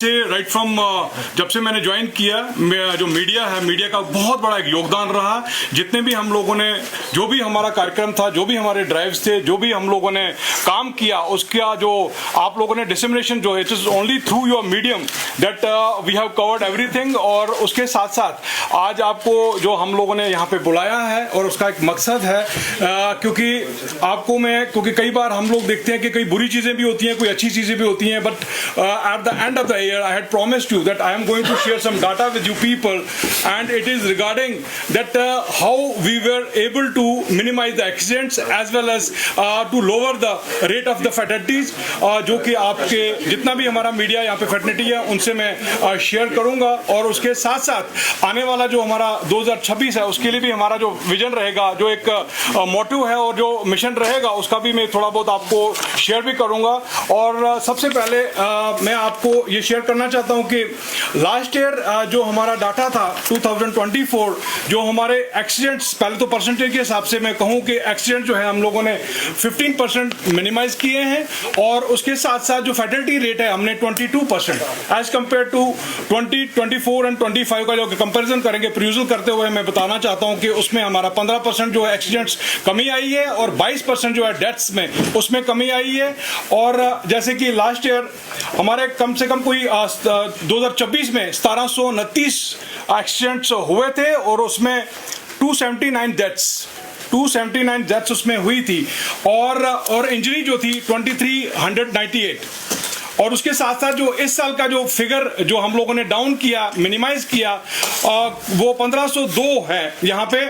Right from जब से मैंने ज्वाइन किया, जो मीडिया है, मीडिया का बहुत बड़ा एक योगदान रहा। जितने भी हम लोगों ने, जो भी हमारा कार्यक्रम था, जो भी हमारे ड्राइव्स थे, जो भी हम लोगों ने काम किया, उसका जो आप लोगों ने डिसमिनेशन जो है, it is only through your medium that we have covered everything. और उसके साथ साथ आज आपको जो हम लोगों ने यहाँ पे बुलाया है और उसका एक मकसद है, क्योंकि कई बार हम लोग देखते हैं कि कई बुरी चीजें भी होती हैं, कोई अच्छी चीजें भी होती हैं, but at the end of the year I had promised you that I am going to share some data with you people, and it is regarding that how we were able to minimize the accidents as well as to lower the rate of the fatalities, जो कि आपके जितना भी हमारा media यहाँ पे fraternity है उनसे मैं शेयर करूंगा। और उसके साथ साथ आने वाला जो हमारा 2026 है उसके लिए भी हमारा जो विजन रहेगा, जो एक मोटिव है और जो मिशन रहेगा, उसका भी मैं थोड़ा बहुत आपको शेयर भी करूंगा। और सबसे पहले मैं आपको ये शेयर करना चाहता हूं कि लास्ट ईयर जो हमारा डाटा था 2024, जो हमारे एक्सीडेंट्स, पहले तो परसेंटेज के हिसाब से मैं कहूं कि एक्सीडेंट जो है हम लोगों ने 15% मिनिमाइज किए हैं, और उसके साथ साथ जो फैटलिटी रेट है हमने 22% एज कंपेयर टू 2024 एंड 25 का जो कंपैरिजन करेंगे, प्रियूजल करते हुए मैं बताना चाहता हूं कि उसमें हमारा 15% जो है एक्सीडेंट्स कमी आई है और 22% जो है डेथ्स में उसमें कमी आई है। और जैसे कि लास्ट ईयर हमारे कम से कम कोई 2024 में 1729 एक्सीडेंट्स हुए थे और उसमें 279 डेथ्स उसमें हुई थी, और इंजरी जो थी 2398। और उसके साथ साथ जो इस साल का जो फिगर जो हम लोगों ने डाउन किया, मिनिमाइज किया, वो 1502 है यहाँ पे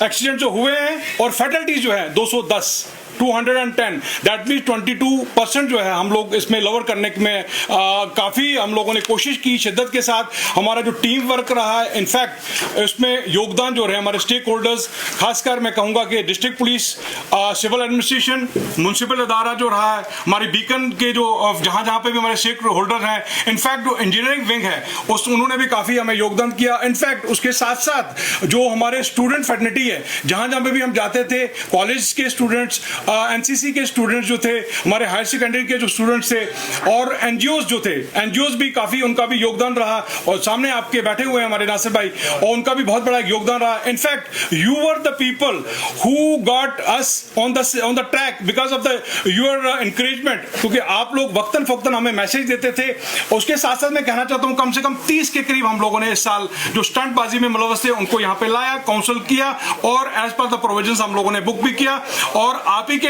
एक्सीडेंट जो हुए हैं, और फैटलिटीज जो है 210 दैट मीन्स 22% जो है हम लोग इसमें लोअर करने में काफी हम लोगों ने कोशिश की शिद्दत के साथ। हमारा जो टीम वर्क रहा है, इनफैक्ट इसमें योगदान जो रहे हमारे स्टेक होल्डर्स, खासकर मैं कहूंगा कि district police, civil administration, municipal अदारा जो रहा है, हमारी बीकन के जो जहां जहां पे भी हमारे स्टेक होल्डर हैं, इनफैक्ट जो इंजीनियरिंग विंग है उन्होंने भी काफी हमें योगदान किया। इनफैक्ट उसके साथ साथ जो हमारे स्टूडेंट फैटर्निटी है, जहां जहां पे भी हम जाते थे, कॉलेज के स्टूडेंट्स, एनसीसी के स्टूडेंट्स जो थे, हमारे हायर सेकेंडरी के जो स्टूडेंट्स थे, और एनजीओज जो थे, एनजीओज भी काफी, उनका भी योगदान रहा। और सामने आपके बैठे हुए हैं हमारे नासिर भाई, और उनका भी बहुत बड़ा योगदान रहा। In fact you were the people who got us on the track because of the your encouragement, क्योंकि आप लोग वक्तन फक्तन हमें मैसेज देते थे। उसके साथ साथ मैं कहना चाहता हूं कम से कम 30 के करीब हम लोगों ने इस साल जो स्टंटबाजी में मुलव्वस थे उनको यहाँ पे लाया, काउंसिल किया, और एज पर द प्रोविजंस हम लोगों ने बुक भी किया। और आप ही के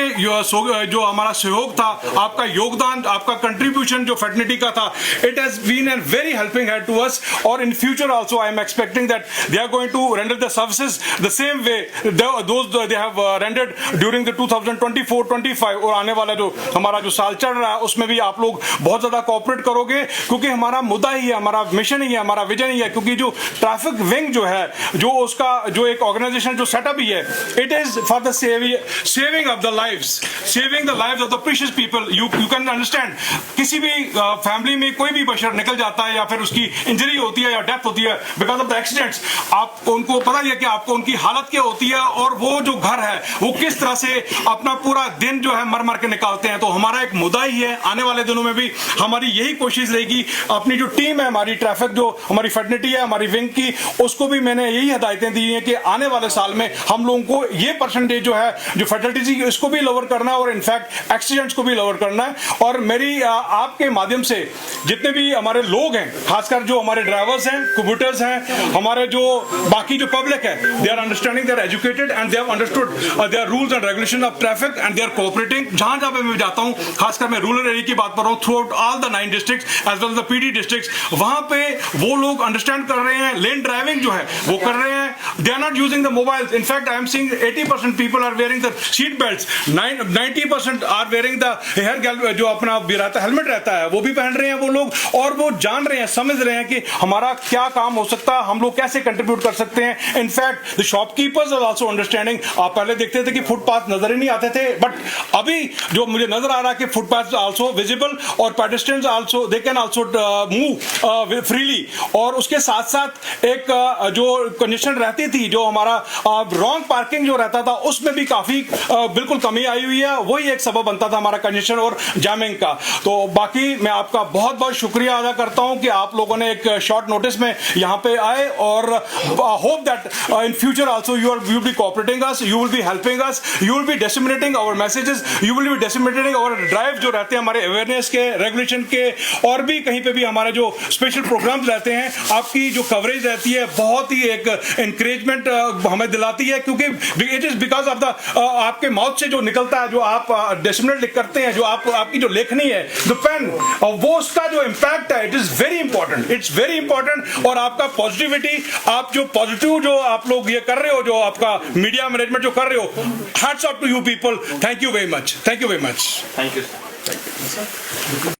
जो हमारा सहयोग था, आपका योगदान, आपका कंट्रीब्यूशन जो फैटर्निटी का था, it has been an very helping hand to us. और in future also I am expecting that they are going to render the services the same way those they have rendered during the 2024-25। और आने वाला जो हमारा जो साल चल रहा है उसमें भी आप लोग बहुत ज्यादा कोऑपरेट करोगे, क्योंकि हमारा मुद्दा ही है, हमारा मिशन ही है, हमारा विजन ही है। क्योंकि जो ट्रैफिक विंग जो है, जो उसका जो एक ऑर्गेनाइजेशन जो सेटअप ही है, it is for the saving of the lives, saving the lives of the precious people. You can understand, किसी भी फैमिली में कोई भी बशर निकल जाता है या फिर उसकी इंजरी होती है या डेथ होती है बिकॉज ऑफ द एक्सीडेंट्स, आपको उनको पता ही है कि आपको उनकी हालत क्या होती है, और वो जो घर है वो किस तरह से अपना पूरा दिन जो है मर मर के निकालते हैं। तो हमारा एक मुद्दा ही है, आने वाले दिनों में भी हमारी यही कोशिश रहेगी। अपनी जो टीम है, हमारी ट्रैफिक जो हमारी फैटर्निटी है हमारी विंग की, उसको भी मैंने यही हिदायतें दी हैं कि आने वाले साल में हम लोगों को ये परसेंटेज जो है जो फैटर्निटी इसको भी लोअर करना है, और इनफैक्ट एक्सीडेंट्स को भी लोअर करना है। और मेरी आपके माध्यम से जितने भी हमारे लोग हैं, खासकर जो हमारे ड्राइवर्स हैं, कंप्यूटर्स हैं, हमारे जो बाकी जो पब्लिक है, they are understanding, they are educated and they have understood their rules and regulation of traffic and they are cooperating. जहां जहां पे मैं जाता हूं, खासकर मैं रूरल एरिया की बात कर रहा हूं, throughout all the 9 districts as well the PD districts, वहां पे वो लोग अंडरस्टैंड कर रहे हैं, लेन ड्राइविंग जो है वो कर रहे हैं, they are not using the mobiles. In fact I am seeing 80% people are wearing the seat belts, 90% are wearing the hair जो अपना भी रहता है, हेलमेट रहता है, वो भी पहन रहे हैं वो लोग, और वो जान रहे हैं, समझ रहे हैं कि हमारा क्या काम हो सकता है, हम लोग कैसे कंट्रीब्यूट कर सकते हैं। In fact the shopkeepers are also understanding. आप पहले देखते थे कि फुटपाथ नजर ही नहीं आते थे, बट अभी जो मुझे नजर आ रहा है कि फुटपाथ आल्सो विजिबल, और pedestrians also they can also move freely. और उसके साथ साथ एक जो कंडीशन रहती थी, जो हमारा रॉन्ग पार्किंग जो रहता था, उसमें भी काफी बिल्कुल बिल्कुल कमी आई हुई है, वही एक सबब बनता था हमारा कंजेशन और जामिंग का। तो बाकी मैं आपका बहुत बहुत शुक्रिया अदा करता हूं कि आप लोगों ने एक शॉर्ट नोटिस में यहां पे आए, और hope that in future also you will be cooperating us, you will be helping us, you will be disseminating our messages, you will be disseminating our drive जो रहते हैं हमारे अवेयरनेस के, रेगुलेशन के, और भी कहीं पे भी हमारे जो स्पेशल प्रोग्राम्स रहते हैं, आपकी जो कवरेज रहती है बहुत ही एक एनकरेजमेंट हमें दिलाती है, क्योंकि it is because of the आपके माउथ से जो निकलता है, जो आप डिसमिनेट करते हैं, जो आपकी जो लेखनी है, द पेन, वो उसका जो इम्पैक्ट है, it is very important, it's very important. और आपका पॉजिटिविटी, आप जो पॉजिटिव जो आप लोग ये कर रहे हो, जो आपका मीडिया मैनेजमेंट जो कर रहे हो, hats off to you people, thank you very much, thank you very much. Thank you.